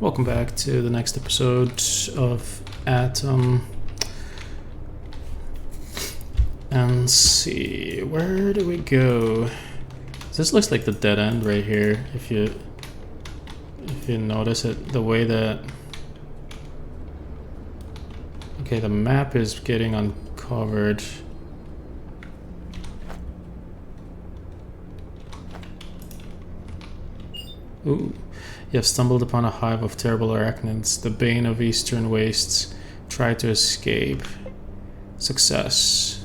Welcome back to the next episode of Atom. And see, where do we go? This looks like the dead end right here. If you notice it, the way that the map is getting uncovered. Ooh. You have stumbled upon a hive of terrible arachnids, the bane of eastern wastes. Try to escape. Success.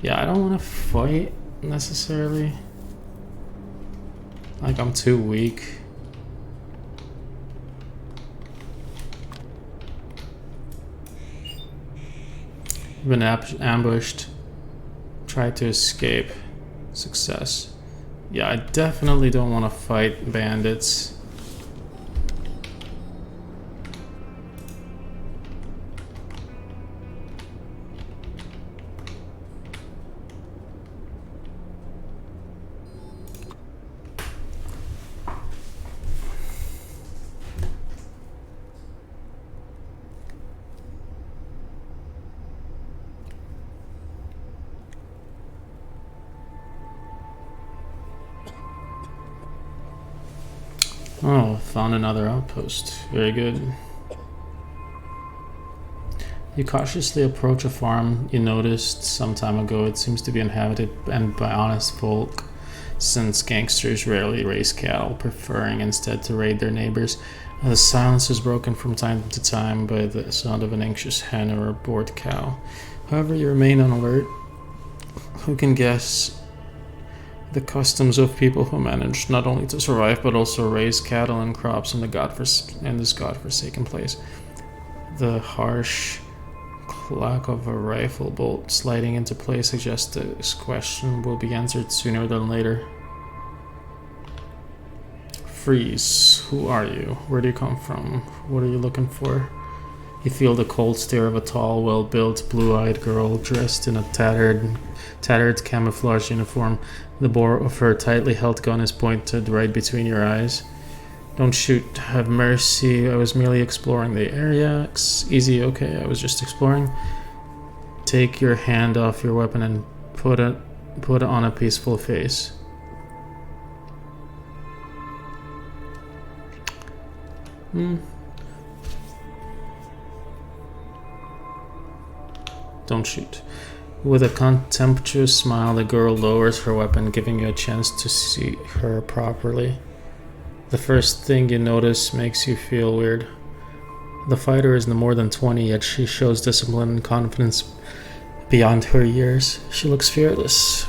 Yeah, I don't want to fight, necessarily. Like, I'm too weak. You've been ambushed. Try to escape. Success. Yeah, I definitely don't want to fight bandits. Oh, found another outpost. Very good. You cautiously approach a farm you noticed some time ago. It seems to be inhabited and by honest folk, since gangsters rarely raise cattle, preferring instead to raid their neighbors. The silence is broken from time to time by the sound of an anxious hen or a bored cow. However, you remain on alert. Who can guess the customs of people who manage not only to survive but also raise cattle and crops in this godforsaken place? The harsh clack of a rifle bolt sliding into place suggests this question will be answered sooner than later. Freeze. Who are you? Where do you come from? What are you looking for? You feel the cold stare of a tall, well-built, blue-eyed girl dressed in a tattered camouflage uniform. The bore of her tightly held gun is pointed right between your eyes. Don't shoot. Have mercy. I was merely exploring the area. Easy, okay. I was just exploring. Take your hand off your weapon and put it on a peaceful face. Don't shoot. With a contemptuous smile, the girl lowers her weapon, giving you a chance to see her properly. The first thing you notice makes you feel weird. The fighter is no more than 20, yet she shows discipline and confidence beyond her years. She looks fearless.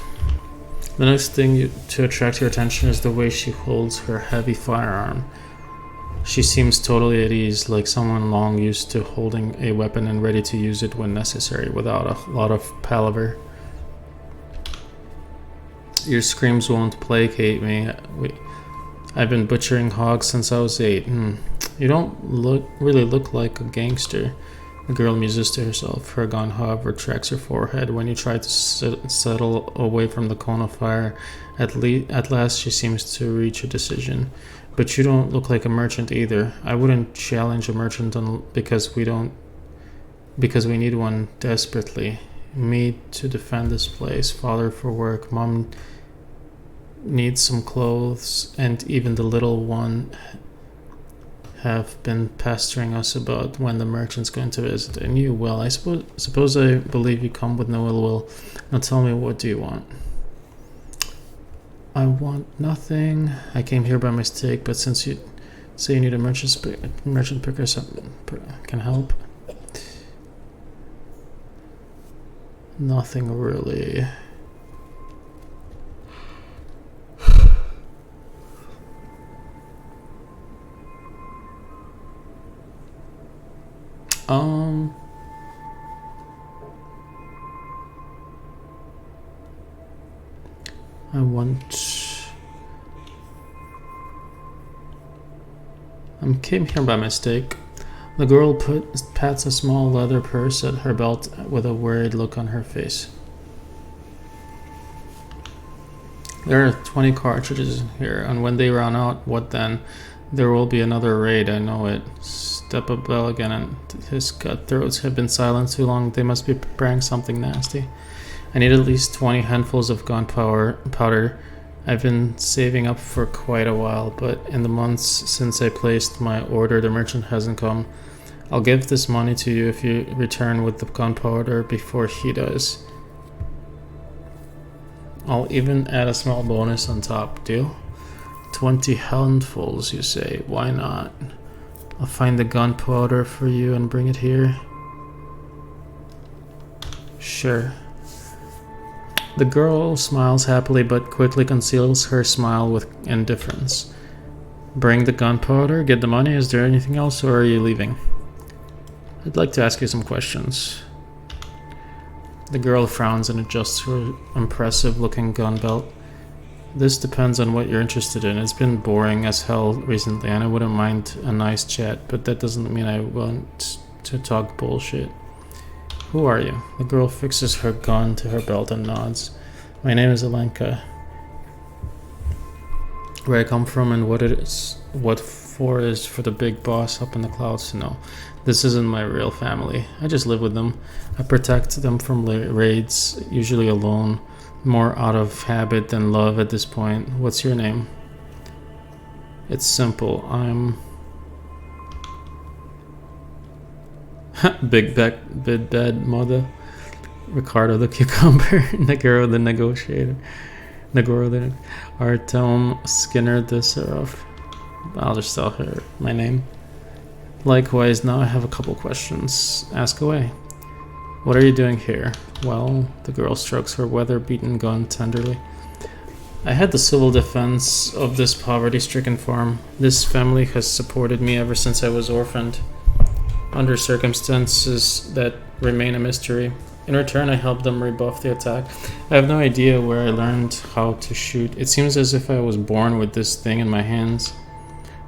The next thing to attract your attention is the way she holds her heavy firearm. She seems totally at ease, like someone long used to holding a weapon and ready to use it when necessary, without a lot of palaver. Your screams won't placate me. I've been butchering hogs since I was 8. You don't really look like a gangster, the girl muses to herself. Her gun, however, tracks her forehead. When you try to settle away from the cone of fire, at last she seems to reach a decision. But you don't look like a merchant either. I wouldn't challenge a merchant because we need one desperately. Me to defend this place, father for work, mom needs some clothes, and even the little one have been pestering us about when the merchant's going to visit. And you, well, I suppose I believe you come with no ill will. Now tell me, what do you want? I want nothing. I came here by mistake, but since you say you need a merchant picker, something can help. Nothing really. I came here by mistake. The girl pats a small leather purse at her belt with a worried look on her face. There are 20 cartridges in here, and when they run out, what then? There will be another raid, I know it. Step up bell again, and his cutthroats have been silent too long. They must be preparing something nasty. I need at least 20 handfuls of gunpowder. I've been saving up for quite a while, but in the months since I placed my order, the merchant hasn't come. I'll give this money to you if you return with the gunpowder before he does. I'll even add a small bonus on top. Deal? 20 handfuls, you say? Why not? I'll find the gunpowder for you and bring it here. Sure. The girl smiles happily but quickly conceals her smile with indifference. Bring the gunpowder, get the money. Is there anything else, or are you leaving? I'd like to ask you some questions. The girl frowns and adjusts her impressive-looking gun belt. This depends on what you're interested in. It's been boring as hell recently, and I wouldn't mind a nice chat, but that doesn't mean I want to talk bullshit. Who are you? The girl fixes her gun to her belt and nods. My name is Alenka. Where I come from and what for is for the big boss up in the clouds to know. This isn't my real family. I just live with them. I protect them from raids, usually alone, more out of habit than love at this point. What's your name? It's simple. I'm Big bad mother. Ricardo the cucumber. Negoro the negotiator. Negoro the Artem Skinner the Seraph. I'll just tell her my name. Likewise, now I have a couple questions. Ask away. What are you doing here? Well, the girl strokes her weather-beaten gun tenderly. I had the civil defense of this poverty-stricken farm. This family has supported me ever since I was orphaned, under circumstances that remain a mystery. In return, I helped them rebuff the attack. I have no idea where I learned how to shoot. It seems as if I was born with this thing in my hands.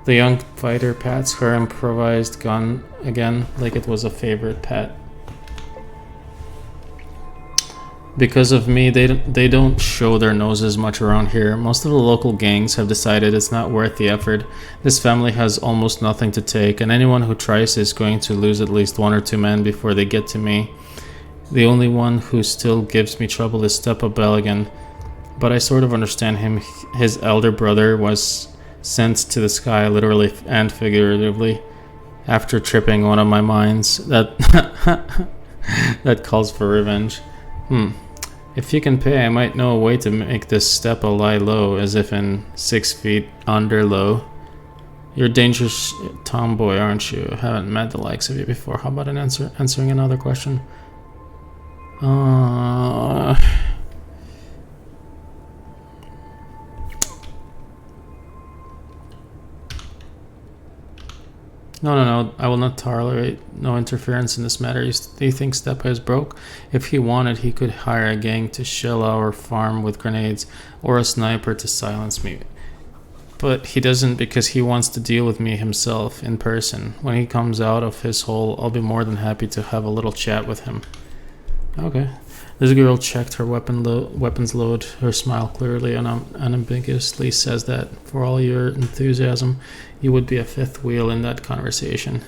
The young fighter pats her improvised gun again, like it was a favorite pet. Because of me, they don't show their noses much around here. Most of the local gangs have decided it's not worth the effort. This family has almost nothing to take, and anyone who tries is going to lose at least 1 or 2 men before they get to me. The only one who still gives me trouble is Stepa Beligan, but I sort of understand him. His elder brother was sent to the sky, literally and figuratively, after tripping one of my mines. That calls for revenge. If you can pay, I might know a way to make this Stepa lie low, as if in 6 feet under low. You're a dangerous tomboy, aren't you? I haven't met the likes of you before. How about answering another question? No. I will not tolerate no interference in this matter. You think Stepa is broke? If he wanted, he could hire a gang to shell our farm with grenades, or a sniper to silence me. But he doesn't, because he wants to deal with me himself in person. When he comes out of his hole, I'll be more than happy to have a little chat with him. Okay. This girl checked her weapons load. Her smile clearly and unambiguously says that, for all your enthusiasm, you would be a fifth wheel in that conversation.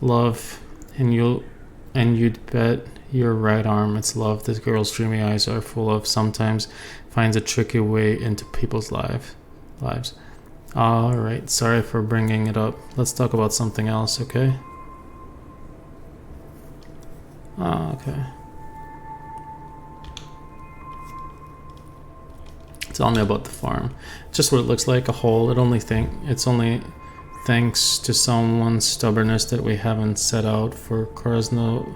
Love, and you'd bet your right arm it's love. This girl's dreamy eyes are full of sometimes finds a tricky way into people's lives. Alright, sorry for bringing it up. Let's talk about something else, okay? Okay. Tell me about the farm. Just what it looks like, a hole. It's only thanks to someone's stubbornness that we haven't set out for Krasno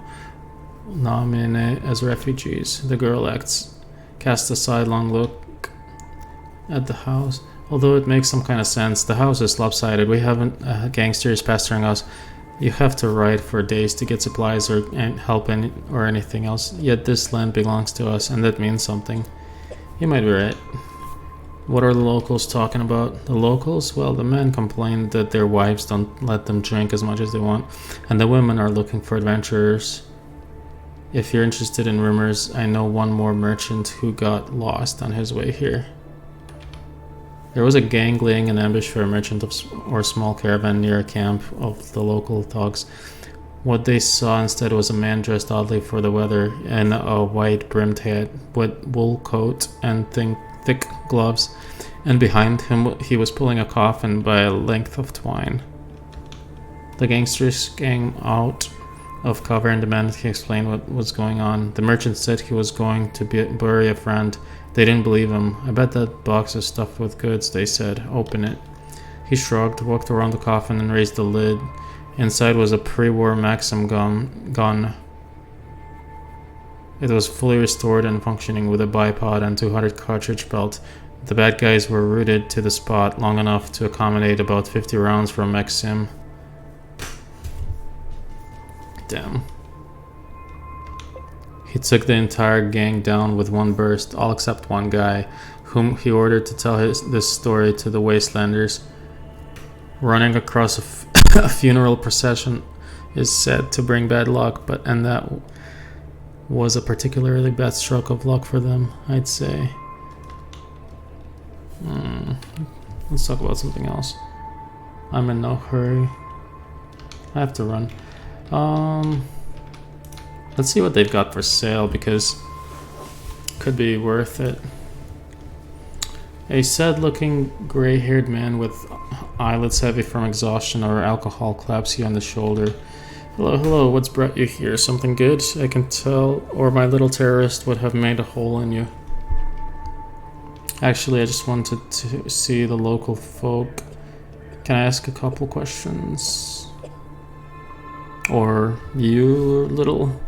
Namine as refugees. The girl casts a sidelong look at the house. Although it makes some kind of sense. The house is lopsided. We haven't gangsters pestering us. You have to ride for days to get supplies or help or anything else. Yet this land belongs to us, and that means something. You might be right. What are the locals talking about? The locals? Well, the men complain that their wives don't let them drink as much as they want, and the women are looking for adventurers. If you're interested in rumors, I know one more merchant who got lost on his way here. There was a gang laying an ambush for a merchant or small caravan near a camp of the local thugs. What they saw instead was a man dressed oddly for the weather in a white-brimmed hat with wool coat and thick gloves, and behind him he was pulling a coffin by a length of twine. The gangsters came out of cover and demanded he explain what was going on. The merchant said he was going to bury a friend. They didn't believe him. I bet that box is stuffed with goods, they said. Open it. He shrugged, walked around the coffin and raised the lid. Inside was a pre-war Maxim gun. It was fully restored and functioning with a bipod and 200 cartridge belt. The bad guys were rooted to the spot long enough to accommodate about 50 rounds from Maxim. Damn. He took the entire gang down with one burst, all except one guy, whom he ordered to tell this story to the Wastelanders. Running across a funeral procession is said to bring bad luck, and that was a particularly bad stroke of luck for them, I'd say. Let's talk about something else. I'm in no hurry. I have to run. Let's see what they've got for sale, because it could be worth it. A sad-looking gray-haired man with eyelids heavy from exhaustion or alcohol claps you on the shoulder. Hello, what's brought you here? Something good? I can tell, or my little terrorist would have made a hole in you. Actually, I just wanted to see the local folk. Can I ask a couple questions? Or you, little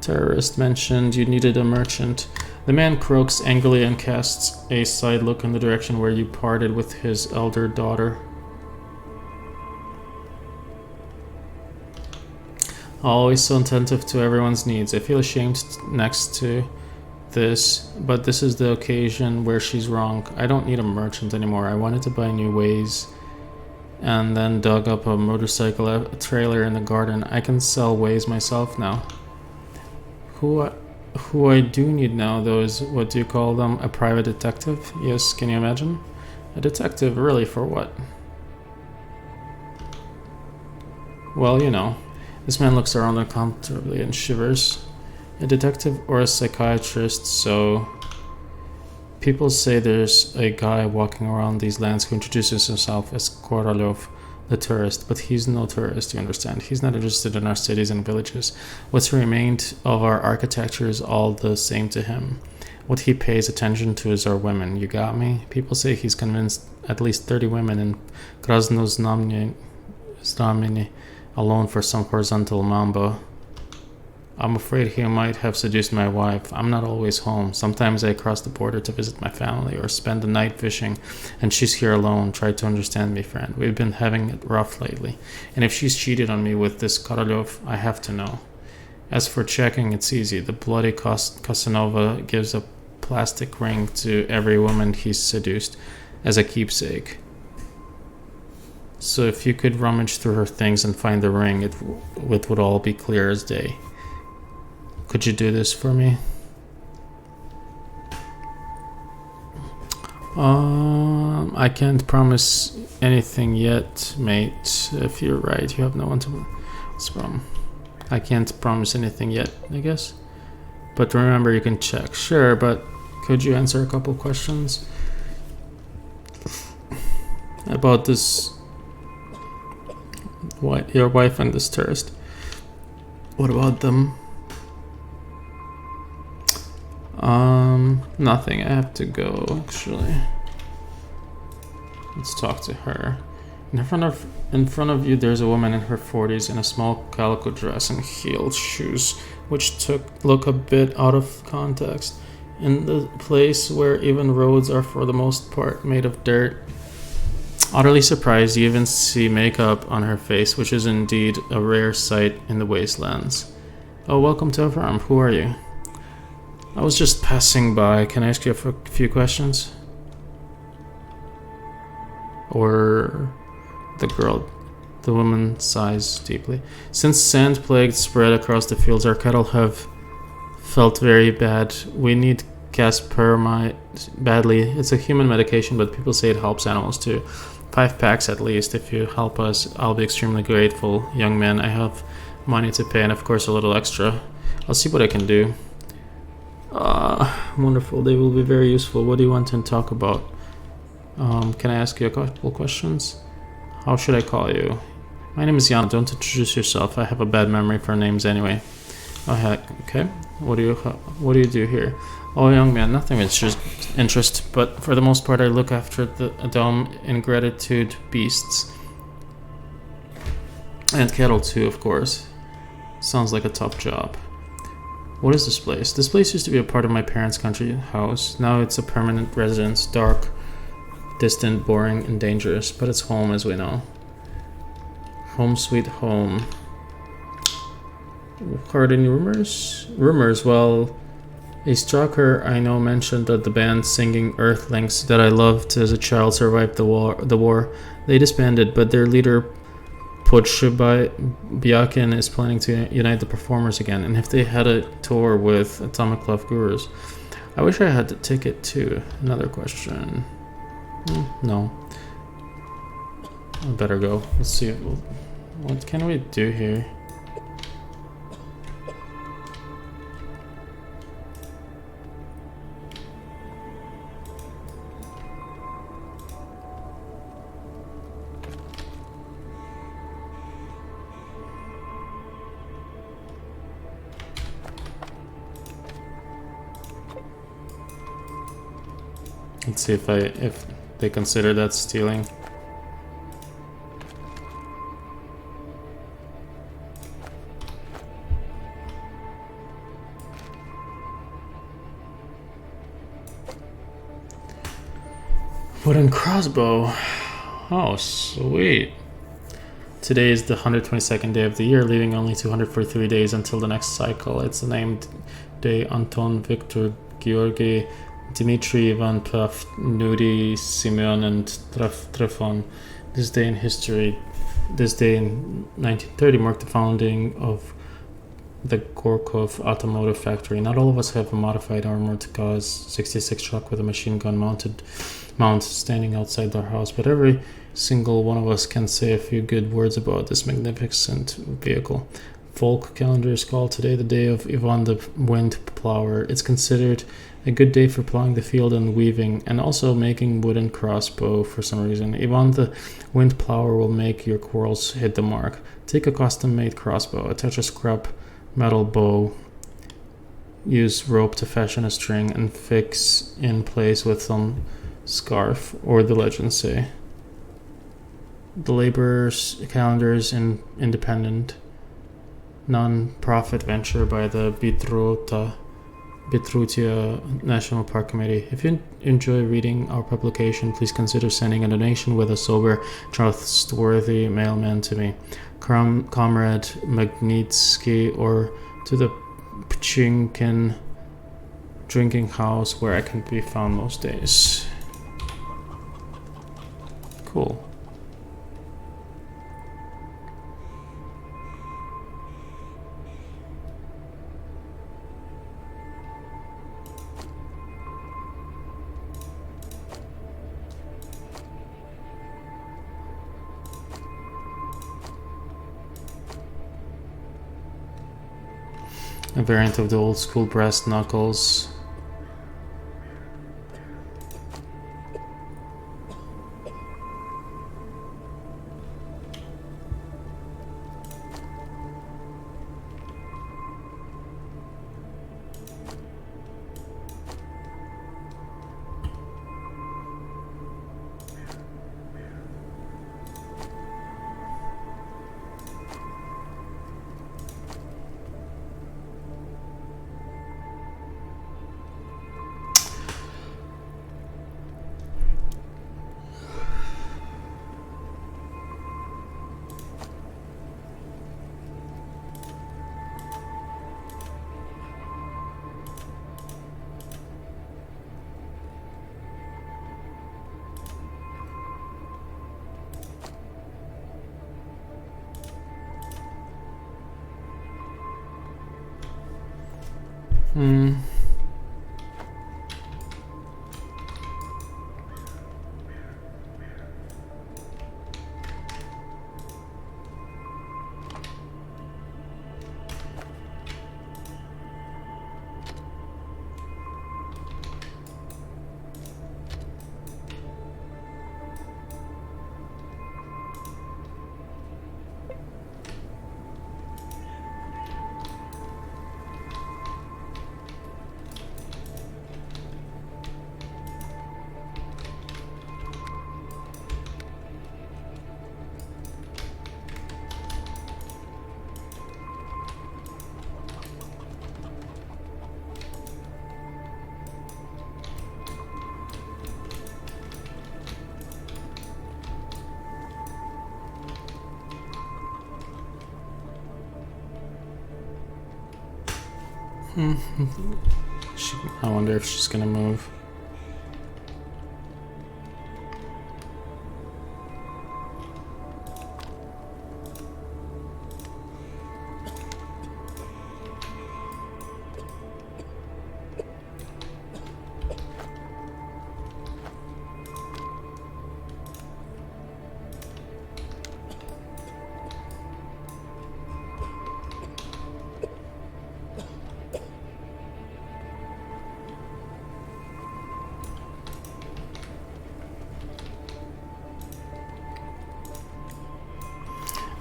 terrorist, mentioned you needed a merchant. The man croaks angrily and casts a side look in the direction where you parted with his elder daughter. Always so attentive to everyone's needs. I feel ashamed next to this, but this is the occasion where she's wrong. I don't need a merchant anymore. I wanted to buy new ways and then dug up a motorcycle trailer in the garden. I can sell ways myself now. Who I do need now, though, is, what do you call them, a private detective? Yes, can you imagine? A detective, really, for what? Well, you know. This man looks around uncomfortably and shivers. A detective or a psychiatrist, so... People say there's a guy walking around these lands who introduces himself as Korolev, the tourist, but he's no tourist, you understand. He's not interested in our cities and villages. What's remained of our architecture is all the same to him. What he pays attention to is our women. You got me? People say he's convinced at least 30 women in Krasnoznameni alone for some horizontal mambo. I'm afraid he might have seduced my wife. I'm not always home. Sometimes I cross the border to visit my family or spend the night fishing, and she's here alone. Try to understand me, friend. We've been having it rough lately, and if she's cheated on me with this Korolev, I have to know. As for checking, it's easy. The bloody Casanova gives a plastic ring to every woman he's seduced as a keepsake. So if you could rummage through her things and find the ring, it would all be clear as day. Could you do this for me? I can't promise anything yet, mate. If you're right, you have no one to... What's the problem? I can't promise anything yet, I guess. But remember, you can check. Sure, but could you answer a couple questions? About this... your wife and this tourist. What about them? Nothing. I have to go, actually. Let's talk to her. In front of you, there's a woman in her 40s in a small calico dress and heeled shoes, which look a bit out of context. In the place where even roads are for the most part made of dirt. Utterly surprised, you even see makeup on her face, which is indeed a rare sight in the wastelands. Oh, welcome to our farm. Who are you? I was just passing by. Can I ask you a few questions? Or the woman sighs deeply. Since sand plague spread across the fields, our cattle have felt very bad. We need Caspermide badly. It's a human medication, but people say it helps animals too. 5 packs at least. If you help us, I'll be extremely grateful, young man. I have money to pay and of course a little extra. I'll see what I can do. Wonderful. They will be very useful. What do you want to talk about? Can I ask you a couple questions? How should I call you? My name is Jan. Don't introduce yourself. I have a bad memory for names anyway. Oh heck. Okay. What do you do here? Oh, young man, nothing of interest, but for the most part I look after the dumb, ingratitude beasts. And cattle too, of course. Sounds like a tough job. What is this place? This place used to be a part of my parents' country house. Now it's a permanent residence, dark, distant, boring, and dangerous, but it's home as we know. Home sweet home. Heard any rumors? Rumors, well... A stalker I know mentioned that the band singing Earthlings that I loved as a child survived the war. They disbanded, but their leader Podshybiakin is planning to unite the performers again, and if they had a tour with Atomic Love Gurus. I wish I had the ticket too. Another question. No. I better go. Let's see. What can we do here? Let's see if they consider that stealing. Wooden crossbow. Oh, sweet. Today is the 122nd day of the year, leaving only 243 days until the next cycle. It's named Day Anton Victor Georgi Dmitry, Ivan, Paf, Nuri, Simeon, and Trefon. This day in 1930 marked the founding of the Gorkov automotive factory. Not all of us have a modified armored Gauss 66 truck with a machine gun mount standing outside our house, but every single one of us can say a few good words about this magnificent vehicle. Folk calendars call today the day of Ivan the Wind Plower. It's considered a good day for plowing the field and weaving, and also making wooden crossbow for some reason. Ivan the Wind Plower will make your quarrels hit the mark. Take a custom-made crossbow, attach a scrap metal bow, use rope to fashion a string, and fix in place with some scarf, or the legends say. The laborers' calendar is independent, non-profit venture by the Bitrutia National Park Committee. If you enjoy reading our publication, please consider sending a donation with a sober, trustworthy mailman to me, Comrade Magnitsky, or to the Pchinkin drinking house where I can be found most days. Cool. A variant of the old school brass knuckles. I wonder if she's gonna move.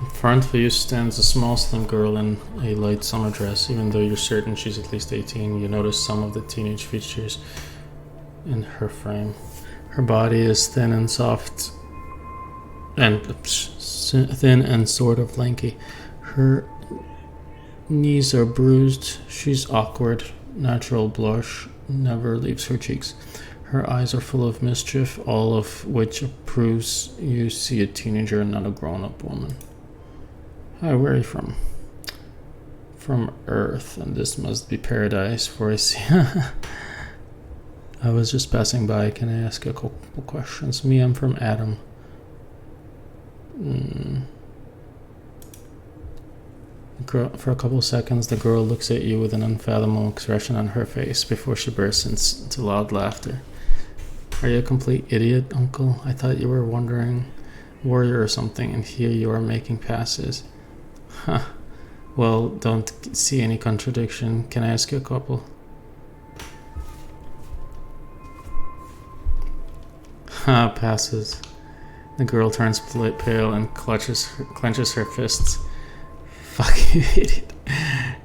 In front of you stands a small, slim girl in a light summer dress. Even though you're certain she's at least 18, you notice some of the teenage features in her frame. Her body is thin and soft, and thin and sort of lanky. Her knees are bruised. She's awkward. Natural blush never leaves her cheeks. Her eyes are full of mischief, all of which proves you see a teenager and not a grown-up woman. Hi, where are you from? From Earth, and this must be paradise, for I see. I was just passing by. Can I ask you a couple questions? Me, I'm from Adam. For a couple seconds, the girl looks at you with an unfathomable expression on her face before she bursts into loud laughter. Are you a complete idiot, Uncle? I thought you were a wandering warrior or something, and here you are making passes. Huh. Well, don't see any contradiction. Can I ask you a couple? Ha, passes. The girl turns pale and clenches her fists. Fuck you, idiot.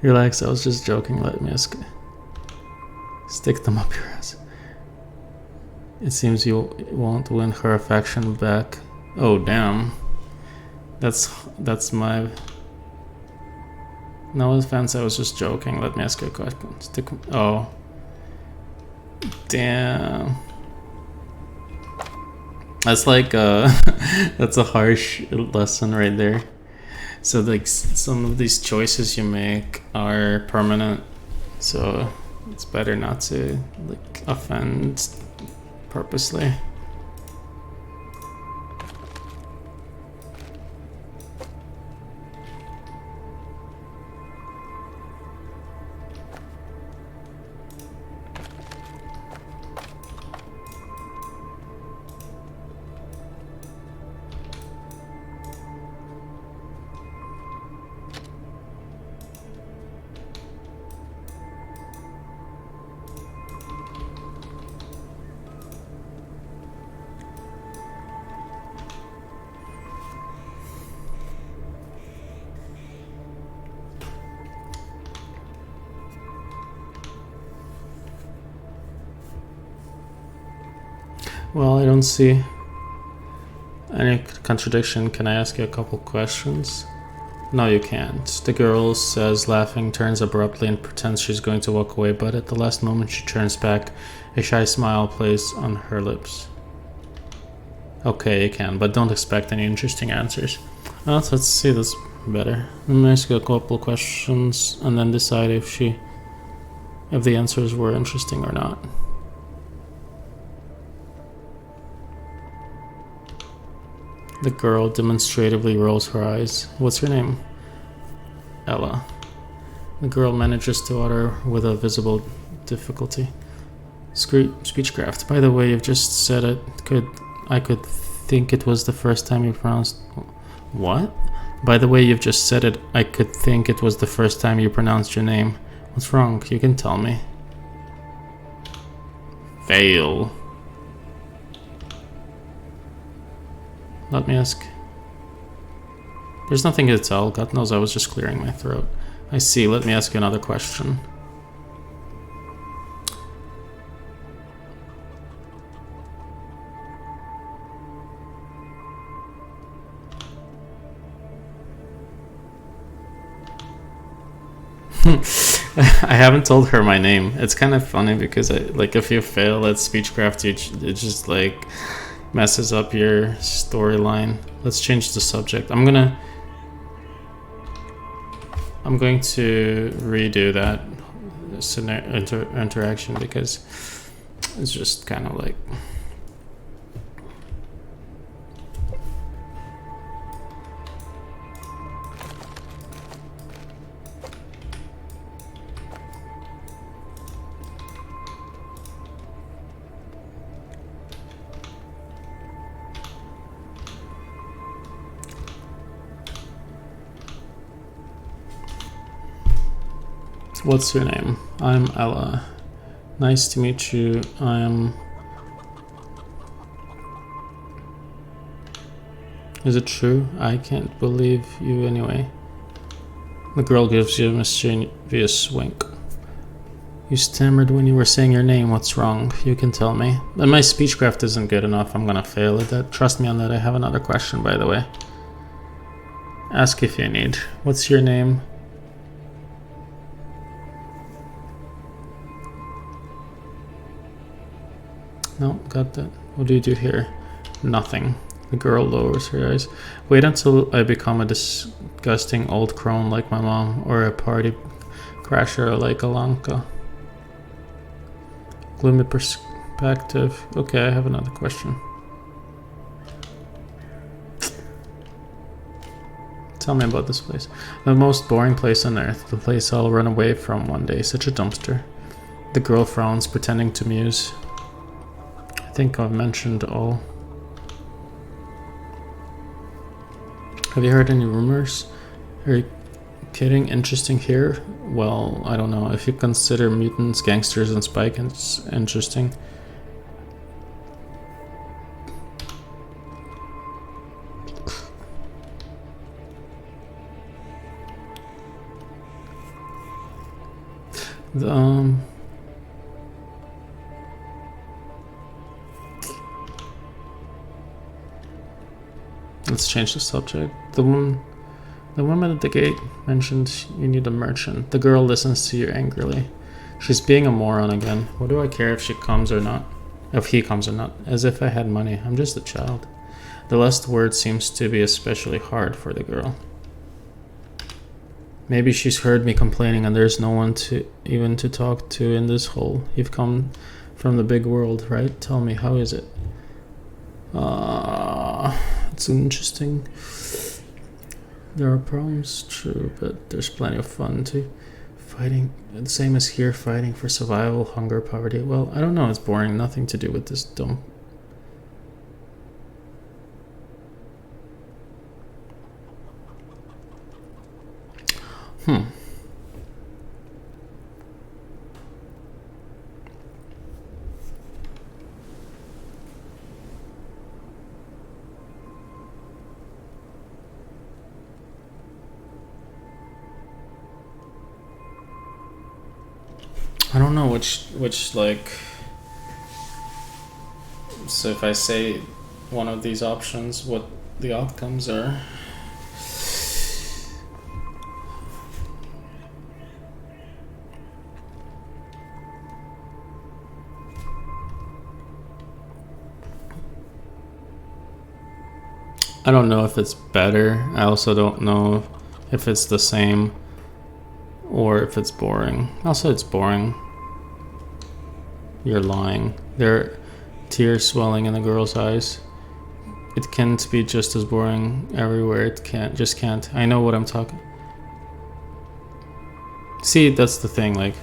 Relax, I was just joking. Let me ask. Stick them up your ass. It seems you won't win her affection back. Oh, damn. That's my... No offense, I was just joking. Let me ask you a question. Oh. Damn. That's like that's a harsh lesson right there. So like some of these choices you make are permanent, so it's better not to like offend purposely. Well, I don't see any contradiction. Can I ask you a couple questions? No, you can't. The girl says, laughing, turns abruptly and pretends she's going to walk away, but at the last moment she turns back. A shy smile plays on her lips. Okay, you can, but don't expect any interesting answers. Well, let's see this better. Let me ask you a couple questions and then decide if the answers were interesting or not. The girl demonstratively rolls her eyes. What's your name? Ella. The girl manages to utter with a visible difficulty. Speechcraft. By the way, you've just said it. I could think it was the first time you pronounced... What? By the way, you've just said it. I could think it was the first time you pronounced your name. What's wrong? You can tell me. Fail. Let me ask. There's nothing to tell. God knows I was just clearing my throat. I see. Let me ask you another question. I haven't told her my name. It's kind of funny because if you fail at speechcraft, it just like messes up your storyline. Let's change the subject. I'm going to redo that. interaction because it's just kind of like. What's your name? I'm Ella. Nice to meet you. Is it true? I can't believe you anyway. The girl gives you a mischievous wink. You stammered when you were saying your name. What's wrong? You can tell me. And my speechcraft isn't good enough. I'm gonna fail at that. Trust me on that. I have another question, by the way. Ask if you need. What's your name? No, got that. What do you do here? Nothing. The girl lowers her eyes. Wait until I become a disgusting old crone like my mom, or a party crasher like Alanka. Gloomy perspective. Okay, I have another question. Tell me about this place. The most boring place on earth. The place I'll run away from one day. Such a dumpster. The girl frowns, pretending to muse. I think I've mentioned all. Have you heard any rumors? Are you kidding? Interesting here? Well, I don't know. If you consider mutants, gangsters, and Spike, it's interesting. Let's change the subject. The woman at the gate mentioned you need a merchant. The girl listens to you angrily. She's being a moron again. What do I care if she comes or not? If he comes or not? As if I had money. I'm just a child. The last word seems to be especially hard for the girl. Maybe she's heard me complaining and there's no one to talk to in this hole. You've come from the big world, right? Tell me, how is it? It's interesting. There are problems, true, but there's plenty of fun too. Fighting, the same as here, fighting for survival, hunger, poverty. Well, I don't know, it's boring. Nothing to do with this dumb. I don't know which like. So if I say one of these options, what the outcomes are. I don't know if it's better. I also don't know if it's the same or if it's boring. Also, it's boring. You're lying. There are tears swelling in the girl's eyes. It can't be just as boring everywhere. It can't. I know what I'm talking. See, that's the thing, like.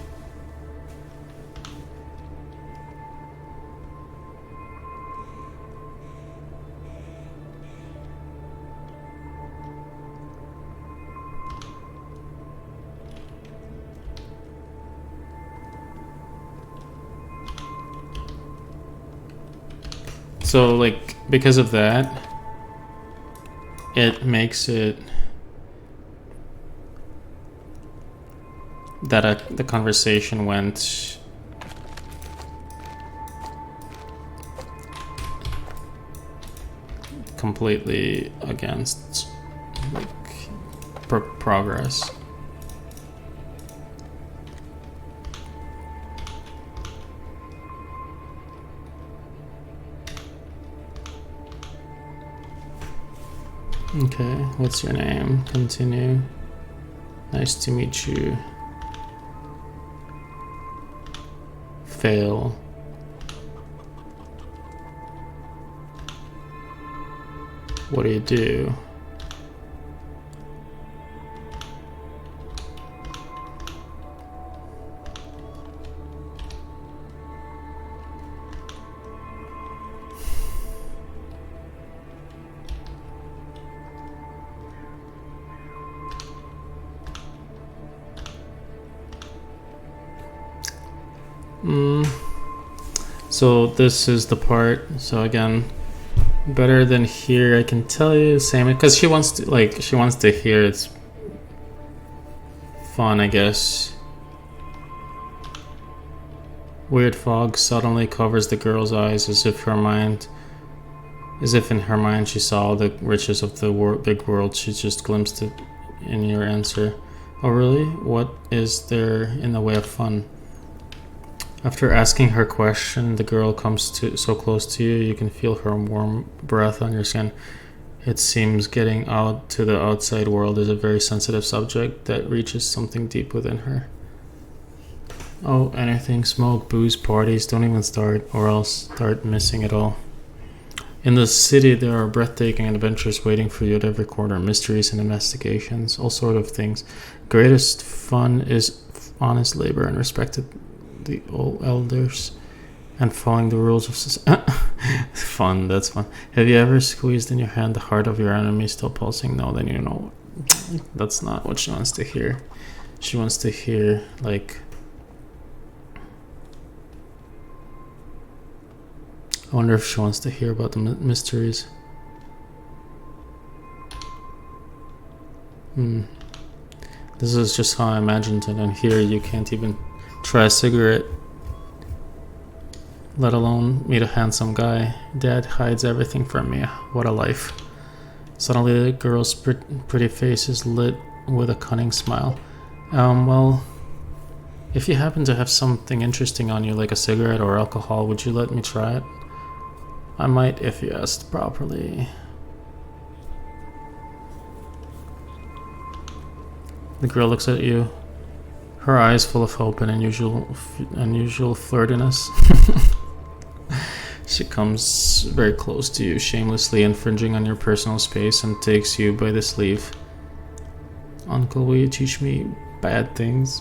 So, like, because of that, it makes it that the conversation went completely against, like, progress. Okay, what's your name? Continue. Nice to meet you. fail. What do you do? So this is the part. So again, better than here. I can tell you, same, because she wants to hear. It's fun, I guess. Weird fog suddenly covers the girl's eyes, as if in her mind she saw the riches of the big world. She just glimpsed it in your answer. Oh really? What is there in the way of fun? After asking her question, the girl comes so close to you, you can feel her warm breath on your skin. It seems getting out to the outside world is a very sensitive subject that reaches something deep within her. Oh, anything, smoke, booze, parties, don't even start, or else start missing it all. In the city, there are breathtaking adventures waiting for you at every corner, mysteries and investigations, all sort of things. Greatest fun is honest labor and respected the old elders and following the rules of society. Fun, that's fun. Have you ever squeezed in your hand the heart of your enemy still pulsing? No, then you know that's not what she wants to hear. She wants to hear, like, I wonder if she wants to hear about the mysteries. This is just how I imagined it, and here you can't even try a cigarette, let alone meet a handsome guy. Dad hides everything from me. What a life. Suddenly the girl's pretty face is lit with a cunning smile. Well, if you happen to have something interesting on you, like a cigarette or alcohol, would you let me try it? I might if you asked properly. The girl looks at you, her eyes full of hope and unusual flirtiness. She comes very close to you, shamelessly infringing on your personal space, and takes you by the sleeve. Uncle, will you teach me bad things?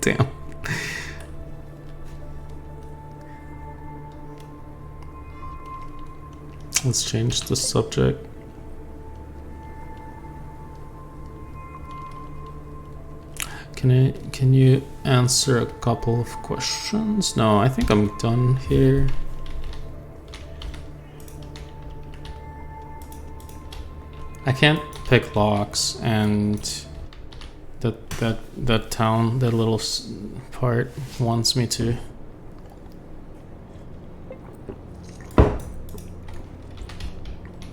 Damn. Let's change the subject. Can you answer a couple of questions? No, I think I'm done here. I can't pick locks, and that town, that little part wants me to.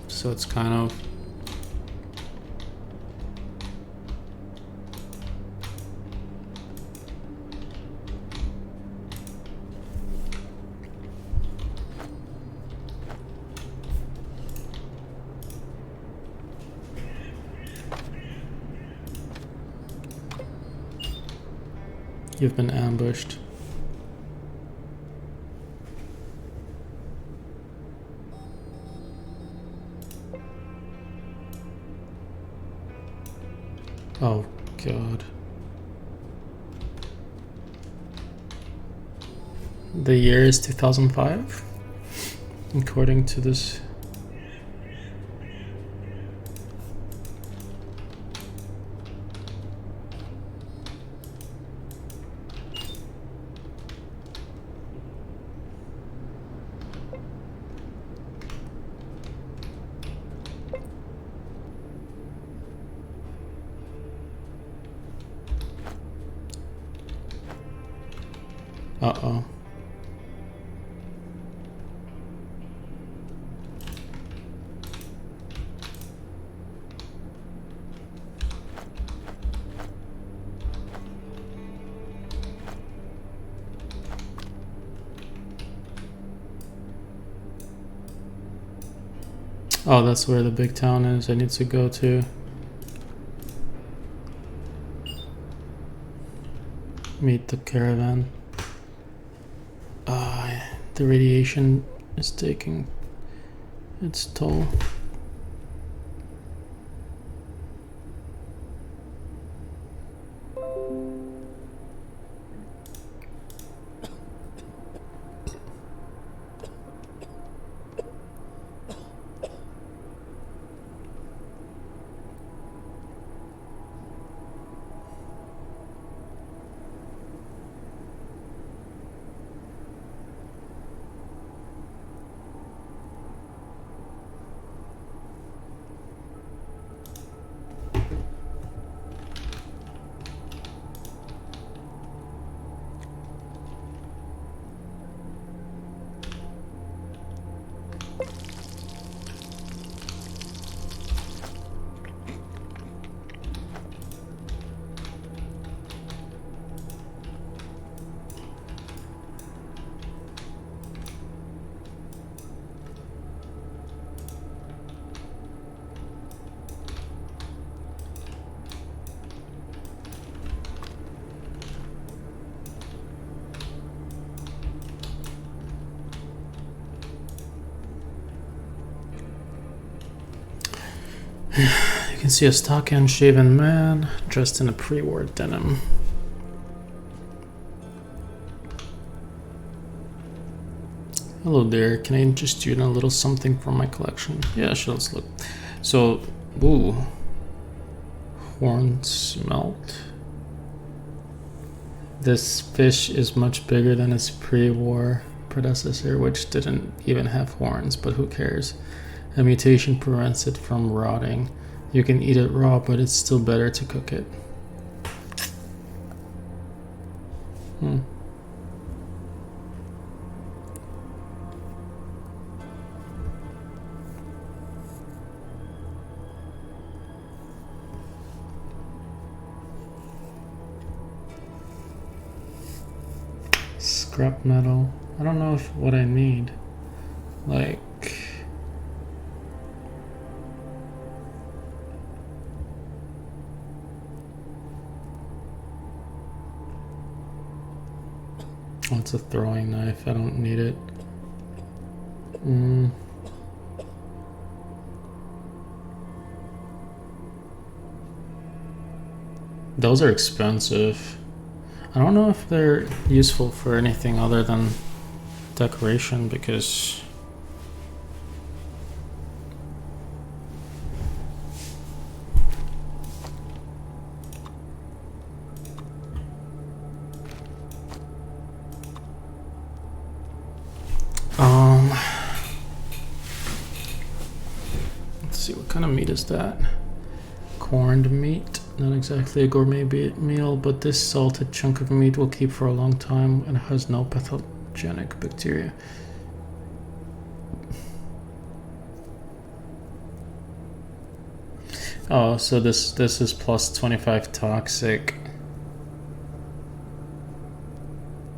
So it's kind of you've been ambushed. Oh God. The year is 2005, according to this. Uh-oh. Oh, that's where the big town is I need to go to. Meet the caravan. The radiation is taking its toll. You can see a stock unshaven man dressed in a pre-war denim. Hello there, can I interest you in a little something from my collection? Yeah, sure, let's look. So, ooh. Horn smelt. This fish is much bigger than its pre-war predecessor, which didn't even have horns, but who cares? A mutation prevents it from rotting. You can eat it raw, but it's still better to cook it. Scrap metal. I don't know what I need. Like... Oh, it's a throwing knife. I don't need it. Those are expensive. I don't know if they're useful for anything other than decoration because... Let's see, what kind of meat is that? Corned meat. Not exactly a gourmet meal, but this salted chunk of meat will keep for a long time and has no pathogenic bacteria. Oh, so this is plus 25 toxic.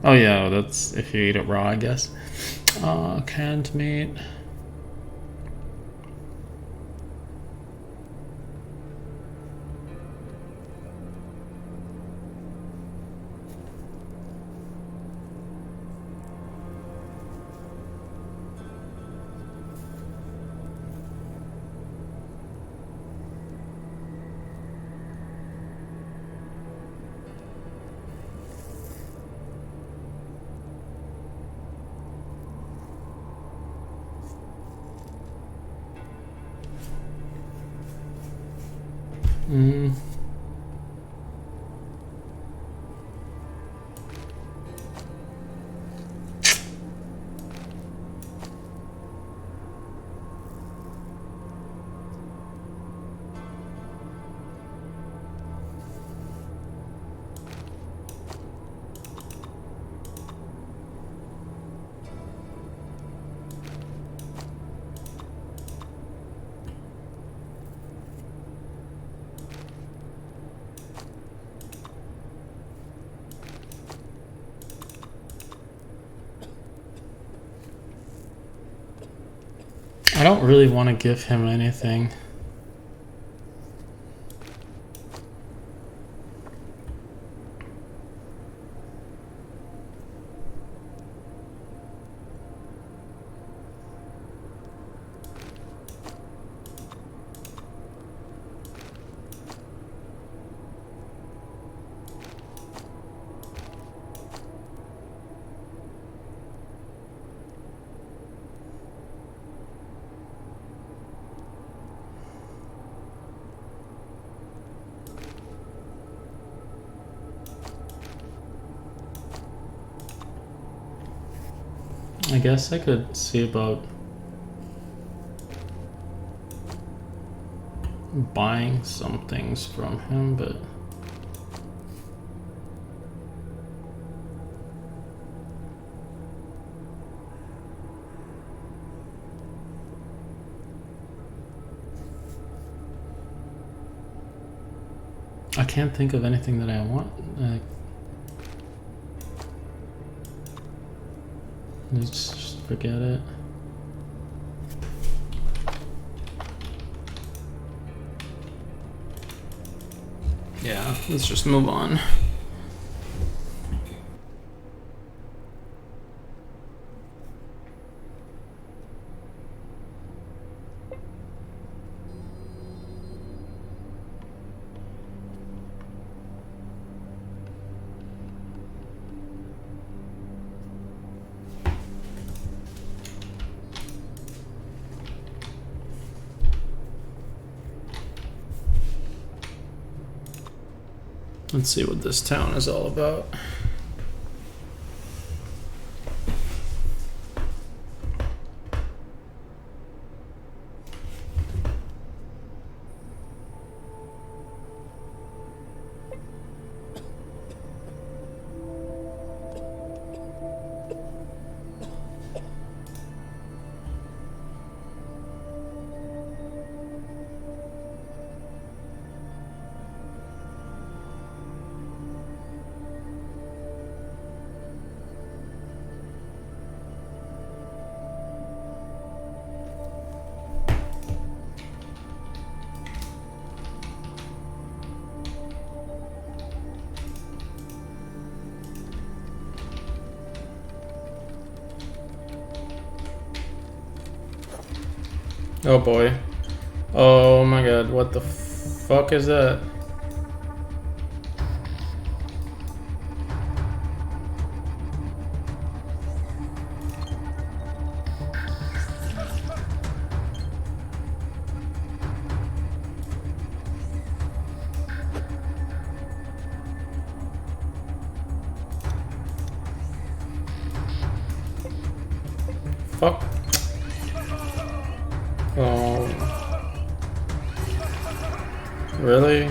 Oh yeah, that's if you eat it raw, I guess. Canned meat. I don't really want to give him anything. I guess I could see about buying some things from him, but I can't think of anything that I want. Let's just forget it. Yeah, let's just move on. Let's see what this town is all about. Oh boy. Oh my god, what the fuck is that? Fuck. Oh. Really?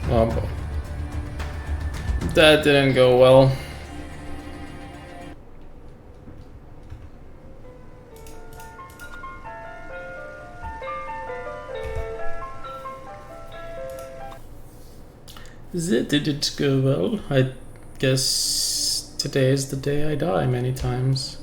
Oh boy. That didn't go well. That didn't go well. I guess today is the day I die many times.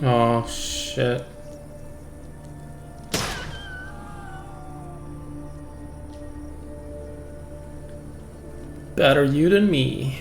Oh shit. Better you than me.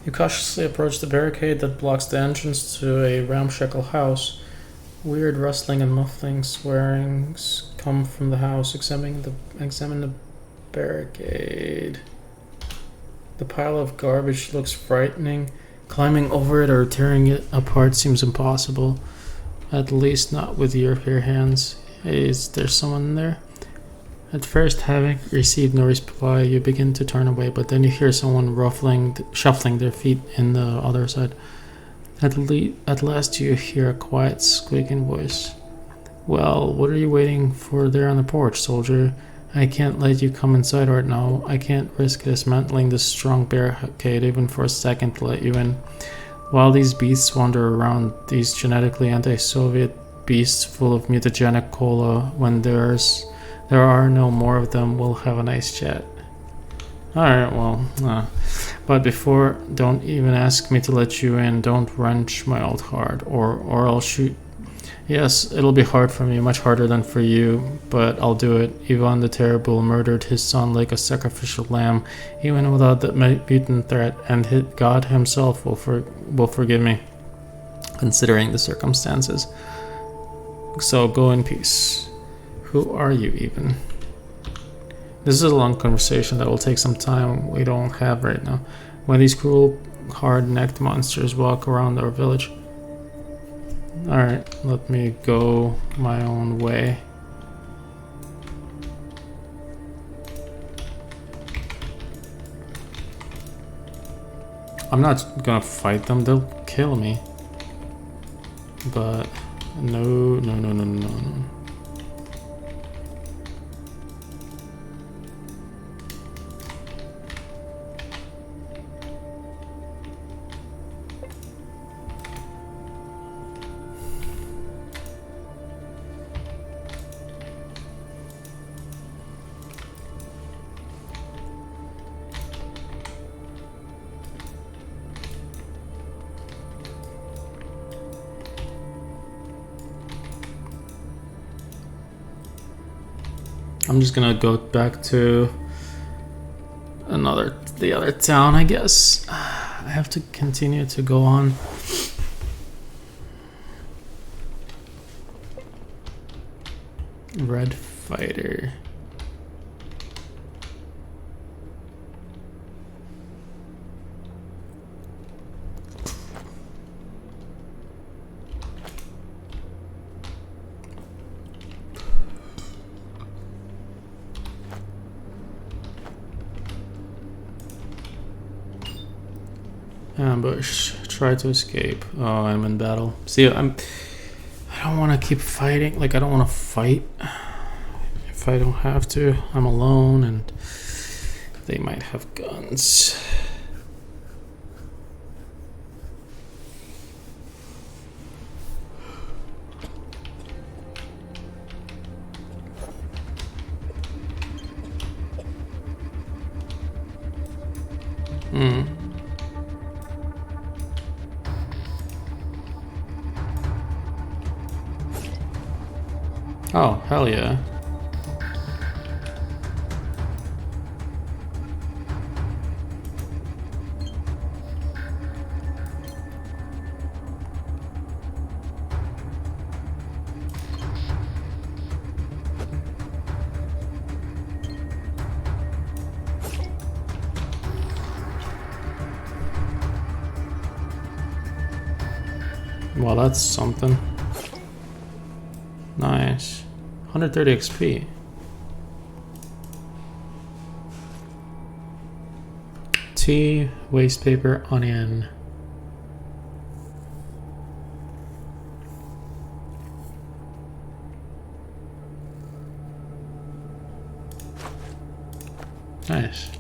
You cautiously approach the barricade that blocks the entrance to a ramshackle house. Weird rustling and muffling swearings come from the house. Examine the barricade. The pile of garbage looks frightening. Climbing over it or tearing it apart seems impossible. At least not with your bare hands. Hey, is there someone there? At first, having received no reply, you begin to turn away, but then you hear someone shuffling their feet in the other side. At last, you hear a quiet, squeaking voice. Well, what are you waiting for there on the porch, soldier? I can't let you come inside right now. I can't risk dismantling this strong barricade even for a second to let you in. While these beasts wander around, these genetically anti-Soviet beasts full of mutagenic cola, when there are no more of them, we'll have a nice chat. Alright, well, but before, don't even ask me to let you in. Don't wrench my old heart, or I'll shoot. Yes, it'll be hard for me, much harder than for you, but I'll do it. Ivan the Terrible murdered his son like a sacrificial lamb, even without the mutant threat, and God himself will forgive me, considering the circumstances. So go in peace. Who are you, even? This is a long conversation that will take some time we don't have right now. When these cruel, hard-necked monsters walk around our village. Alright, let me go my own way. I'm not gonna fight them, they'll kill me. But no. I'm just gonna go back to the other town, I guess. I have to continue to go on. Red Fighter. Ambush. Try to escape. Oh, I'm in battle. See, I don't want to keep fighting. Like, I don't want to fight if I don't have to. I'm alone and they might have guns. Oh, hell yeah. Well, that's something. Nice. 130 XP. Tea, waste paper, onion. Nice.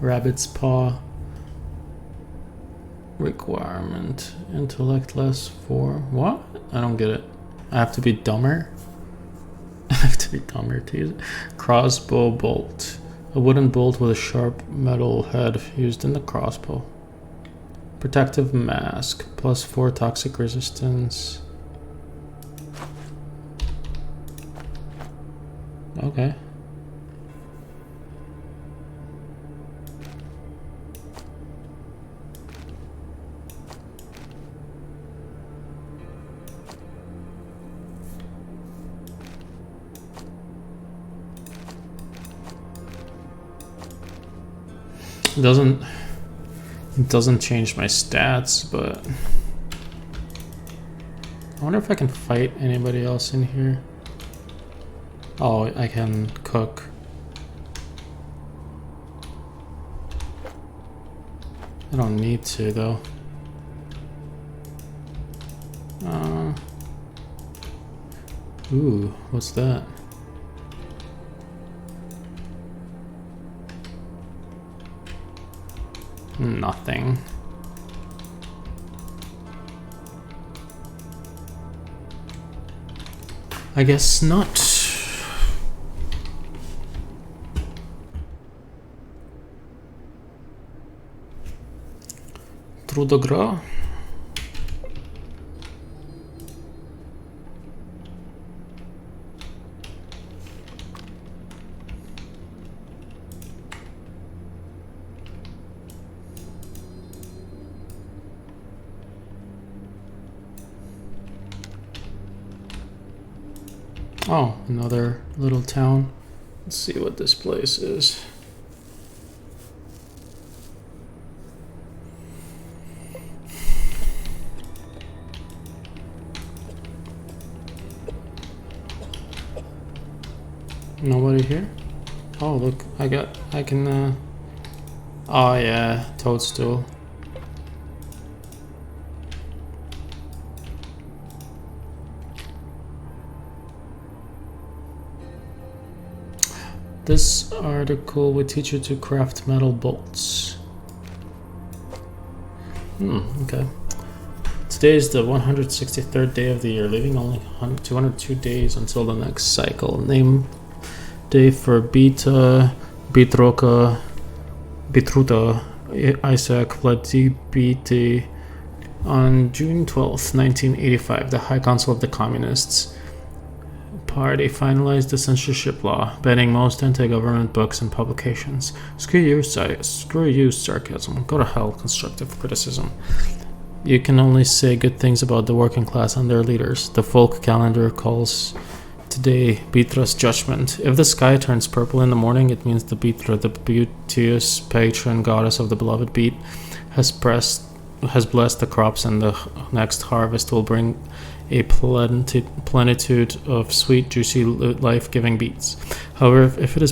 Rabbit's paw. Requirement. Intellect less 4. What? I don't get it. I have to be dumber? I have to be dumber to use it. Crossbow bolt. A wooden bolt with a sharp metal head used in the crossbow. Protective mask. Plus 4 toxic resistance. Okay. Doesn't it doesn't change my stats, but I wonder if I can fight anybody else in here. Oh, I can cook. I don't need to though. Ooh, what's that? Nothing. I guess not. Through the gra. Oh, another little town. Let's see what this place is. Nobody here? Oh, look, I can, oh yeah, toadstool. This article would teach you to craft metal bolts. Okay. Today is the 163rd day of the year, leaving only 202 days until the next cycle. Name day for Beta, Bitroka, Bitruta, Isaac Vladimir on June 12th, 1985. The High Council of the Communists Party finalized the censorship law, banning most anti-government books and publications. Screw you, sarcasm. Go to hell, constructive criticism. You can only say good things about the working class and their leaders. The folk calendar calls today Bitra's judgment. If the sky turns purple in the morning, it means the Bitra, the beauteous patron goddess of the beloved beet, has blessed the crops, and the next harvest will bring a plenitude of sweet, juicy, life-giving beets. However, if it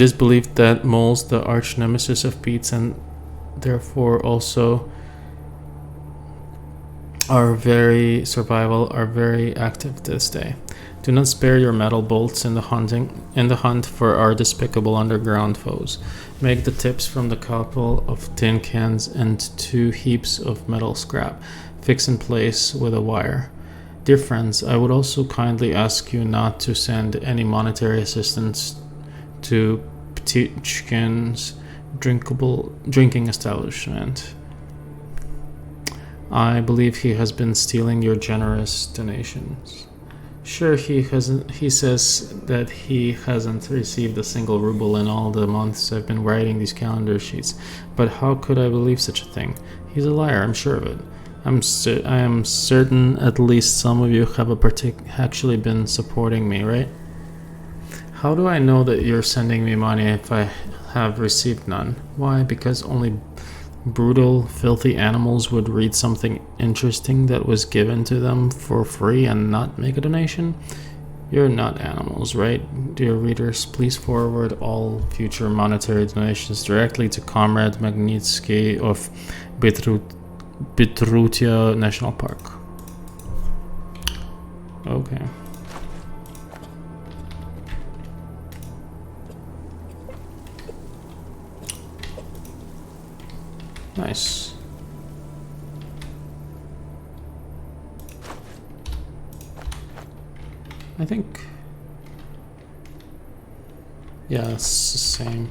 is believed that moles, the arch nemesis of beets, and therefore also are very active this day. Do not spare your metal bolts in the hunt for our despicable underground foes. Make the tips from the couple of tin cans and 2 heaps of metal scrap. Fix in place with a wire. Dear friends, I would also kindly ask you not to send any monetary assistance to Ptichkin's drinking establishment. I believe he has been stealing your generous donations. Sure, he says that he hasn't received a single ruble in all the months I've been writing these calendar sheets, but how could I believe such a thing? He's a liar, I'm sure of it. I am certain at least some of you have actually been supporting me, right? How do I know that you're sending me money if I have received none? Why? Because only brutal, filthy animals would read something interesting that was given to them for free and not make a donation? You're not animals, right? Dear readers, please forward all future monetary donations directly to Comrade Magnitsky of Bitrutia National Park. Okay. Nice. I think... yeah, it's the same.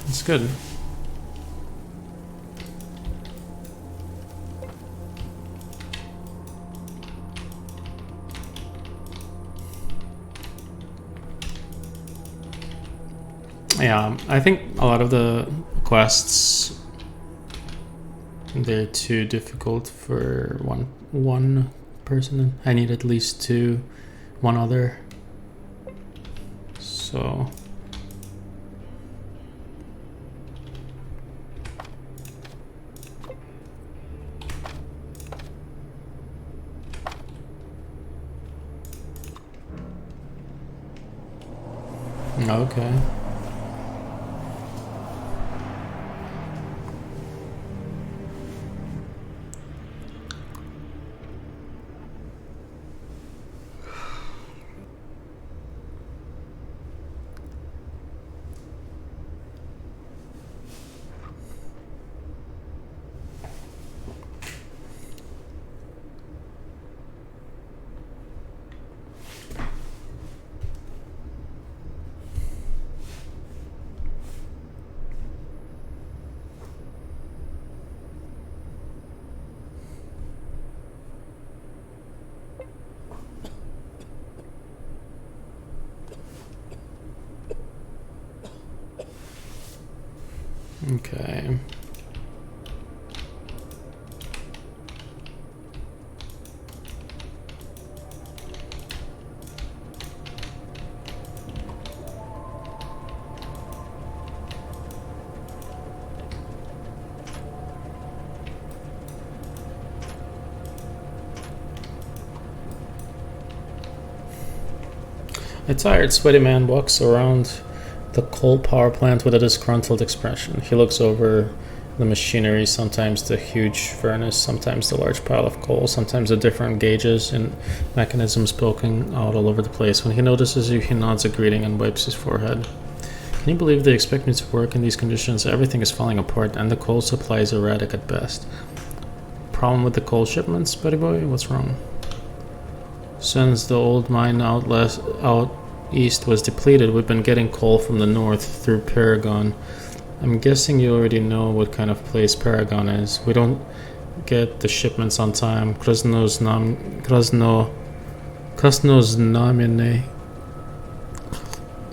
It's good. Yeah, I think a lot of the quests, they're too difficult for one person. I need at least one other. So okay. Okay. A tired, sweaty man walks around the coal power plant with a disgruntled expression. He looks over the machinery, sometimes the huge furnace, sometimes the large pile of coal, sometimes the different gauges and mechanisms poking out all over the place. When he notices you, he nods a greeting and wipes his forehead. Can you believe they expect me to work in these conditions? Everything is falling apart and the coal supply is erratic at best. Problem with the coal shipments, buddy boy? What's wrong? Since the old mine out east was depleted, we've been getting coal from the north through Paragon. I'm guessing you already know what kind of place Paragon is. We don't get the shipments on time. Krasnoznamene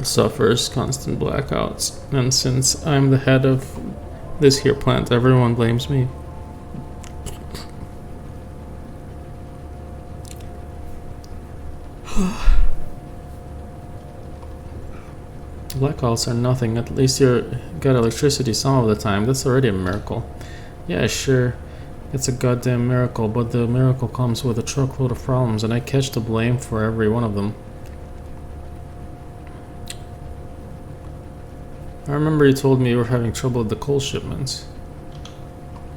suffers constant blackouts. And since I'm the head of this here plant, everyone blames me. Blackouts are nothing. At least you got electricity some of the time. That's already a miracle. Yeah, sure. It's a goddamn miracle, but the miracle comes with a truckload of problems, and I catch the blame for every one of them. I remember you told me you were having trouble with the coal shipments.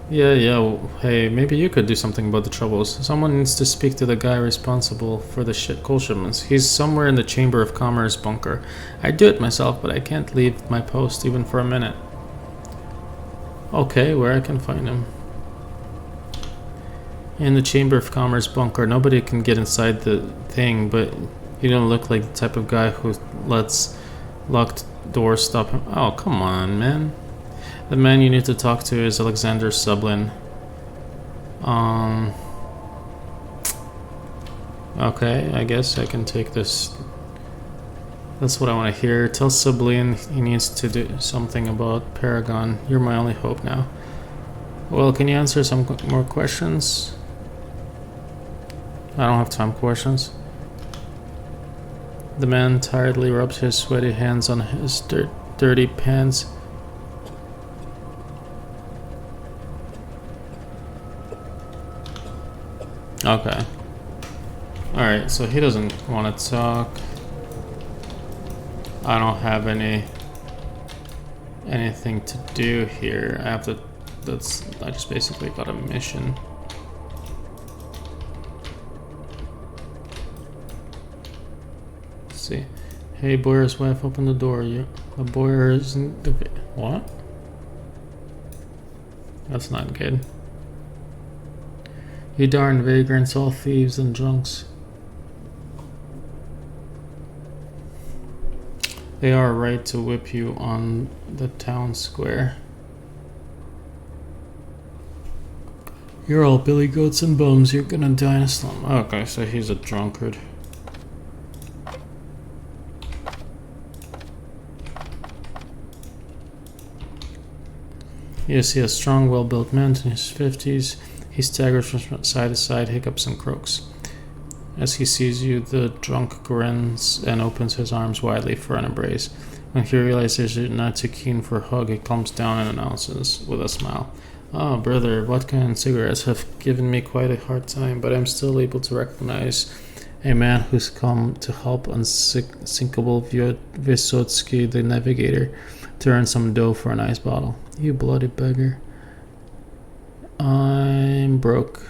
Yeah, well, hey, maybe you could do something about the troubles. Someone needs to speak to the guy responsible for the coal shipments. He's somewhere in the Chamber of Commerce bunker. I'd do it myself, but I can't leave my post even for a minute. Okay, where I can find him? In the Chamber of Commerce bunker. Nobody can get inside the thing, but you don't look like the type of guy who lets locked doors stop him. Oh, come on, man. The man you need to talk to is Alexander Sublin. Okay, I guess I can take this. That's what I want to hear. Tell Sublin he needs to do something about Paragon. You're my only hope now. Well, can you answer some more questions? I don't have time for questions. The man tiredly rubs his sweaty hands on his dirty pants. Okay. Alright, so he doesn't want to talk. I don't have anything to do here. I just basically got a mission. Let's see. Hey, Boyer's wife, open the door. The Boyer isn't the... What? That's not good. You darn vagrants, all thieves and drunks. They are right to whip you on the town square. You're all billy goats and bums. You're gonna die in a slum. Okay, so he's a drunkard. You see a strong, well-built man in his 50s. He staggers from side to side, hiccups and croaks. As he sees you, the drunk grins and opens his arms widely for an embrace. When he realizes you're not too keen for a hug, he calms down and announces with a smile, "Oh, brother, vodka and cigarettes have given me quite a hard time, but I'm still able to recognize a man who's come to help unsinkable Vysotsky the Navigator to earn some dough for an ice bottle. You bloody beggar." "I'm broke.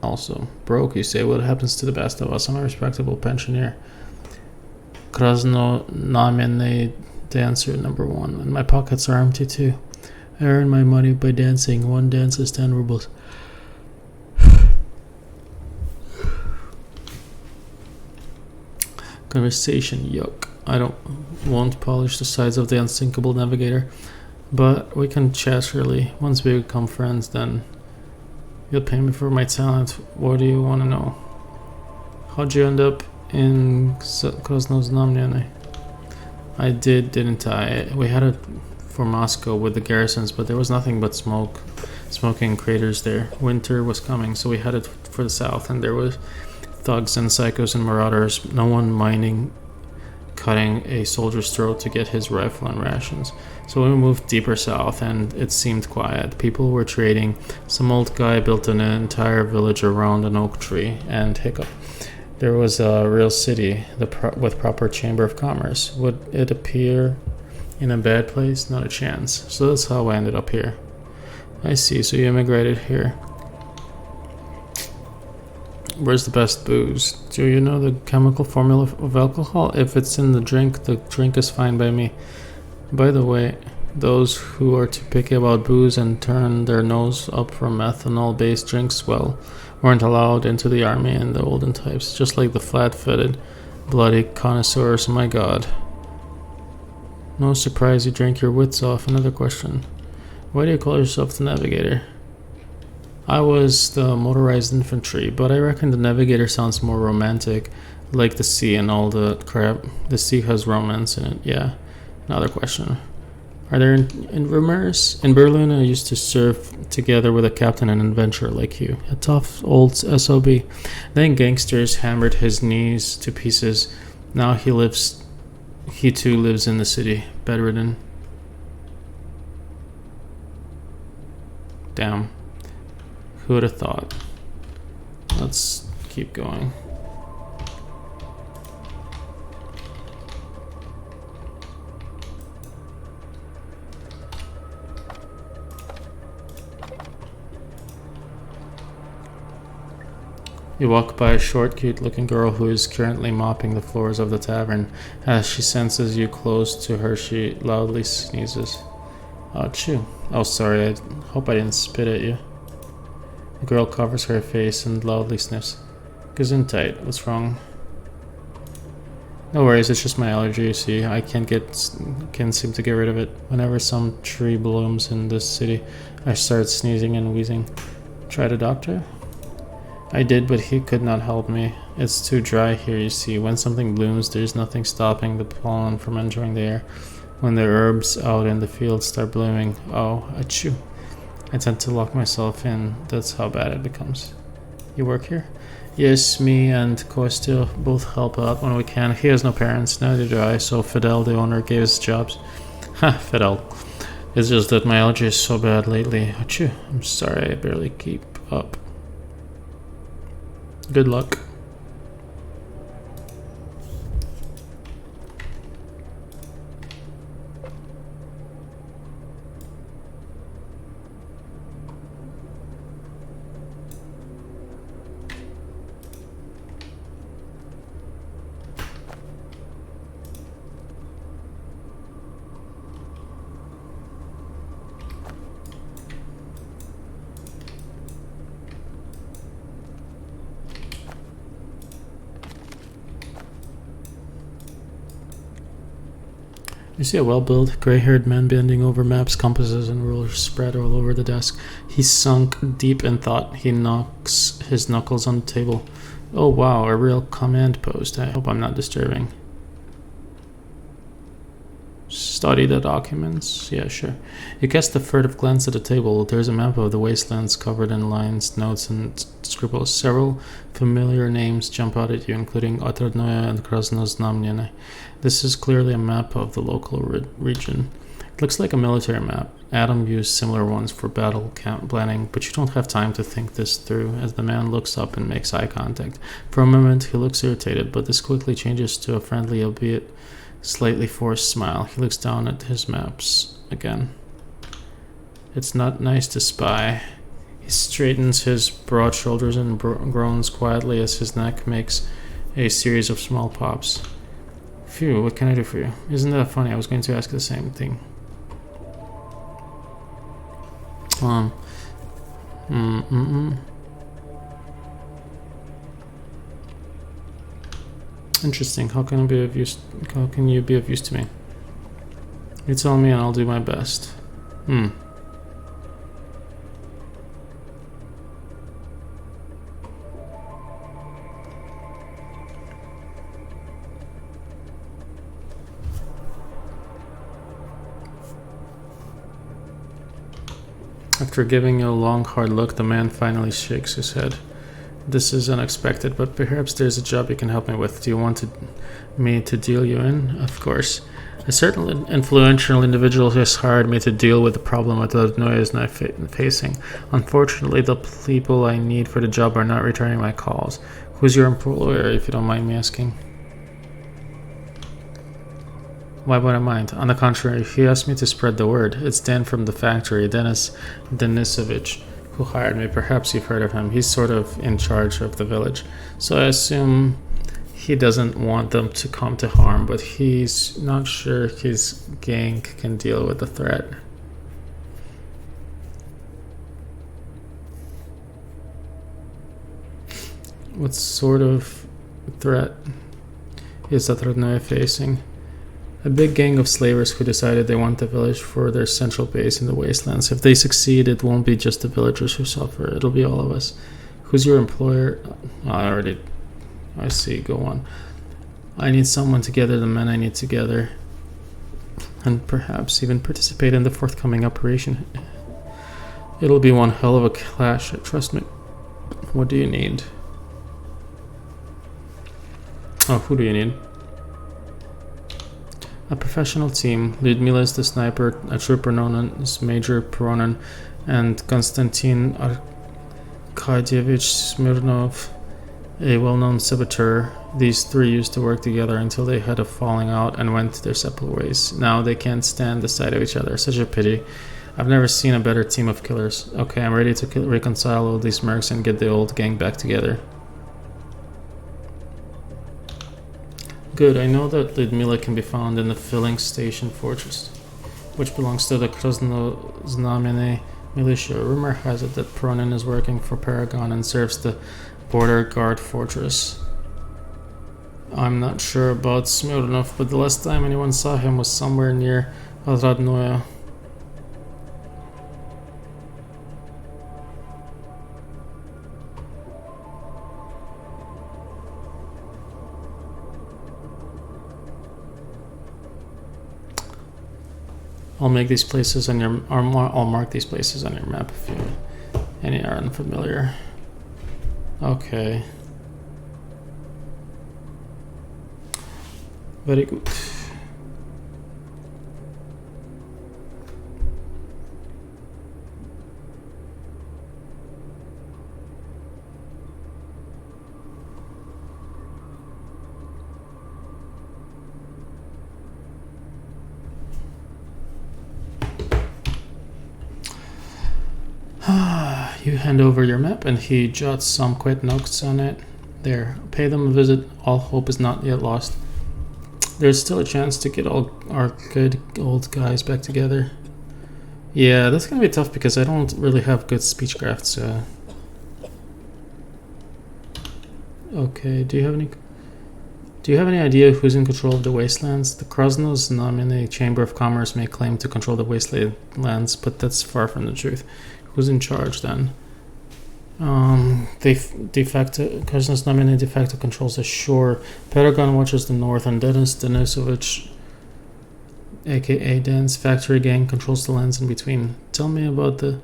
Also, broke, you say? What happens to the best of us? I'm a respectable pensioner. Krasno Namenny dancer number 1, and my pockets are empty too. I earn my money by dancing. One dance is 10 rubles. Conversation, yuck. Won't polish the sides of the unsinkable Navigator, but we can chat surely. Once we become friends, then you'll pay me for my talent. What do you want to know? How'd you end up in Krasno's Znameny? I did, didn't I? We had it for Moscow with the garrisons, but there was nothing but smoking craters there. Winter was coming, so we headed for the south, and there was thugs and psychos and marauders, no one minding cutting a soldier's throat to get his rifle and rations. So we moved deeper south, and it seemed quiet. People were trading. Some old guy built an entire village around an oak tree, and hiccup. There was a real city with proper chamber of commerce. Would it appear in a bad place? Not a chance. So that's how I ended up here. I see, so you immigrated here. Where's the best booze? Do you know the chemical formula of alcohol? If it's in the drink is fine by me. By the way, those who are too picky about booze and turn their nose up from methanol-based drinks, well, weren't allowed into the army in the olden times, just like the flat-footed, bloody connoisseurs, my god. No surprise you drink your wits off. Another question. Why do you call yourself the Navigator? I was the motorized infantry, but I reckon the Navigator sounds more romantic, like the sea and all the crap. The sea has romance in it, yeah. Another question. Are there in rumors? In Berlin, I used to serve together with a captain and adventurer like you. A tough old SOB. Then gangsters hammered his knees to pieces. Now he too lives in the city, bedridden. Damn. Who would have thought? Let's keep going. You walk by a short, cute-looking girl who is currently mopping the floors of the tavern. As she senses you close to her, she loudly sneezes. Achoo. Oh, sorry, I hope I didn't spit at you. The girl covers her face and loudly sniffs. Gesundheit, what's wrong? No worries, it's just my allergy, you see. I can't seem to get rid of it. Whenever some tree blooms in this city, I start sneezing and wheezing. Tried a doctor? I did, but he could not help me. It's too dry here, you see. When something blooms, there's nothing stopping the pollen from entering the air. When the herbs out in the fields start blooming, oh, achoo. I tend to lock myself in. That's how bad it becomes. You work here? Yes, me and Kostya both help out when we can. He has no parents, neither do I, so Fidel, the owner, gave us jobs. Ha, Fidel. It's just that my allergy is so bad lately. Achoo. I'm sorry, I barely keep up. Good luck. You see a well-built, gray-haired man bending over maps, compasses, and rulers spread all over the desk. He's sunk deep in thought. He knocks his knuckles on the table. Oh wow, a real command post. I hope I'm not disturbing. Study the documents. Yeah, sure. You cast a furtive glance at the table. There's a map of the wastelands covered in lines, notes, and scribbles. Several familiar names jump out at you, including Otradnoye and Krasnoznamnye. This is clearly a map of the local region. It looks like a military map. Adam used similar ones for battle camp planning, but you don't have time to think this through as the man looks up and makes eye contact. For a moment, he looks irritated, but this quickly changes to a friendly, albeit slightly forced smile. He looks down at his maps again. It's not nice to spy. He straightens his broad shoulders and groans quietly as his neck makes a series of small pops. Phew, what can I do for you? Isn't that funny? I was going to ask the same thing. Interesting. How can you be of use to me? You tell me and I'll do my best. After giving you a long, hard look, the man finally shakes his head. This is unexpected, but perhaps there's a job you can help me with. Do you want me to deal you in? Of course. A certain influential individual has hired me to deal with the problem that Otradnoye is now facing. Unfortunately, the people I need for the job are not returning my calls. Who's your employer, if you don't mind me asking? Why would I mind? On the contrary, he asked me to spread the word. It's Dan from the factory, Denis Denisovich, who hired me. Perhaps you've heard of him. He's sort of in charge of the village. So I assume he doesn't want them to come to harm, but he's not sure his gang can deal with the threat. What sort of threat is Otradnoye facing? A big gang of slavers who decided they want the village for their central base in the wastelands. If they succeed, it won't be just the villagers who suffer. It'll be all of us. Who's your employer? I see. Go on. I need someone to gather the men I need together, and perhaps even participate in the forthcoming operation. It'll be one hell of a clash, trust me. What do you need? Oh, who do you need? A professional team. Lyudmila is the sniper, a trooper known as Major Peronin, and Konstantin Arkadyevich Smirnov, a well-known saboteur. These three used to work together until they had a falling out and went their separate ways. Now they can't stand the sight of each other. Such a pity. I've never seen a better team of killers. Okay, I'm ready to reconcile all these mercs and get the old gang back together. Good, I know that Lyudmila can be found in the filling station fortress, which belongs to the Krasnoznamnye militia. Rumor has it that Peronin is working for Paragon and serves the border guard fortress. I'm not sure about Smirnov, but the last time anyone saw him was somewhere near Otradnoye. I'll mark these places on your map if any are unfamiliar. Okay. Very good. You hand over your map and he jots some quick notes on it. There, pay them a visit. All hope is not yet lost. There's still a chance to get all our good old guys back together. Yeah, that's gonna be tough because I don't really have good speechcraft, so... Okay, do you have any... Do you have any idea who's in control of the wastelands? The Krosno's nominee Chamber of Commerce may claim to control the wastelands, but that's far from the truth. Who's in charge then? Krosno's nominee de facto controls the shore. Paragon watches the north, and Denis Denisovich, aka Dan's factory gang, controls the lands in between. Tell me about the...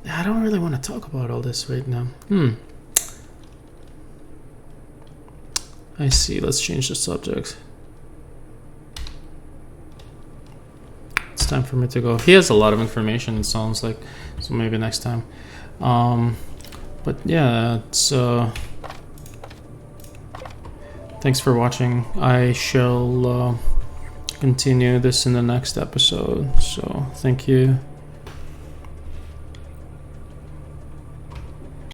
I don't really want to talk about all this right now. I see. Let's change the subject. It's time for me to go. He has a lot of information, it sounds like, so maybe next time. But yeah, it's thanks for watching. I shall continue this in the next episode. So thank you.